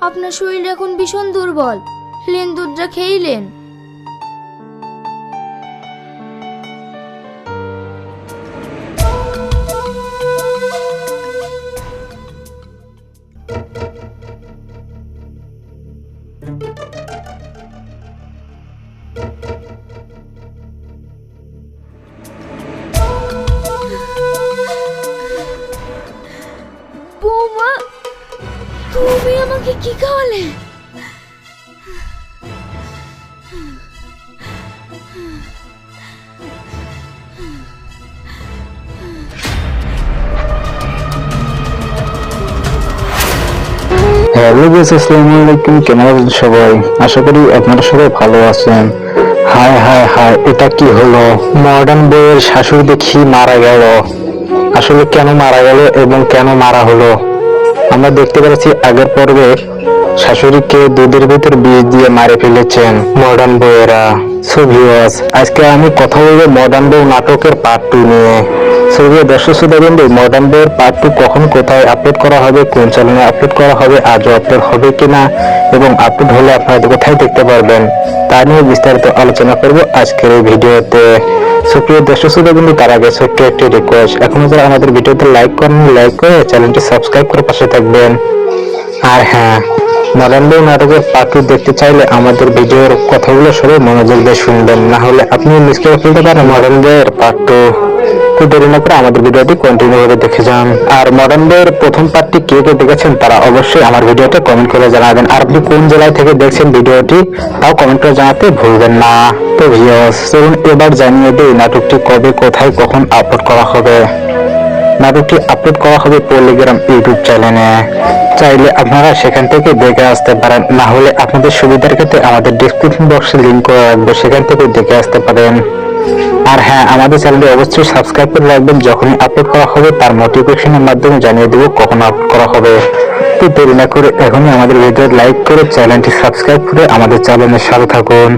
আপনার শরীর এখন ভীষণ দুর্বল, লেন দুধটা খেইলেন। বৌমা, তুমি আমাকে কি খাওয়ালে? হ্যালো গাইস, আসসালামু আলাইকুম। কেমন আছেন সবাই? আশা করি আপনারা সবাই ভালো আছেন। হায় হায় হায়, এটা কি হলো? মডার্ন বউয়ের শাশুড়ি দেখি মারা গেল। আসলে কেন মারা গেল এবং কেন মারা হলো আমরা দেখতে পাচ্ছি আগের পর্বে শাশুড়িকে দুধের ভিতর বিষ দিয়ে মারে ফেলেছেন মডার্ন বউয়েরা। সো ভিউয়ার্স, আজকে আমি কথা বলবো মডার্ন বউ নাটকের পার্ট 2 নিয়ে। সো দর্শক শ্রোতা বন্ধু, মডার্ন বউয়ের পার্ট 2 কখন কোথায় আপলোড করা হবে, কোন চ্যানেলে আপলোড করা হবে, আজও আপলোড হবে কিনা এবং আপলোড হলে আপনারা কোথায় দেখতে পারবেন তা নিয়ে বিস্তারিত আলোচনা করব আজকের এই ভিডিওতে। সুপ্রিয় দর্শক শ্রোতা বন্ধু, তার আগে ছোট্ট একটি রিকোয়েস্ট, এখনো যারা আমাদের ভিডিওতে লাইক করেন, লাইক করে চ্যানেলটি সাবস্ক্রাইব করে পাশে থাকবেন। আর হ্যাঁ, মডার্ন বউ নাটকের পার্ট 2 দেখতে চাইলে আমাদের ভিডিওর কথাগুলো সবাই মনোযোগ দিয়ে শুনবেন, না হলে আপনি মিস করে ফেলতে পারেন মডার্ন বউয়ের পার্ট 2। তো দেরি না করে আমাদের ভিডিওটি কন্টিনিউ করে দেখে যান। আর মডার্ন বউয়ের প্রথম পার্টটি কে কে দেখেছেন তারা অবশ্যই আমার ভিডিওতে কমেন্ট করে জানাবেন। আর আপনি কোন জেলায় থেকে দেখছেন ভিডিওটি তাও কমেন্ট করে জানাতে ভুলবেন না। তো ভিউয়ার্স, চলুন এবার জানিয়ে দিই নাটকটি কবে, কোথায়, কখন আপলোড করা হবে। নাটকটি আপলোড করা হবে পলিগ্রাম ইউটিউব চ্যানেলে। চাইলে আপনারা সেখান থেকে দেখে আসতে পারেন, না হলে আপনাদের সুবিধার ক্ষেত্রে আমাদের ডেসক্রিপশন বক্সে লিংক করে রাখবো, সেখান থেকে দেখে আসতে পারেন। আর হ্যাঁ, আমাদের চ্যানেলটি অবশ্যই সাবস্ক্রাইব করে রাখবেন, যখনই আপলোড করা হবে তার নোটিফিকেশনের মাধ্যমে জানিয়ে দেবো কখন আপলোড করা হবে। তো দেরি না করে এখনই আমাদের ভিডিও লাইক করে চ্যানেলটি সাবস্ক্রাইব করে আমাদের চ্যানেলের সাথে থাকুন।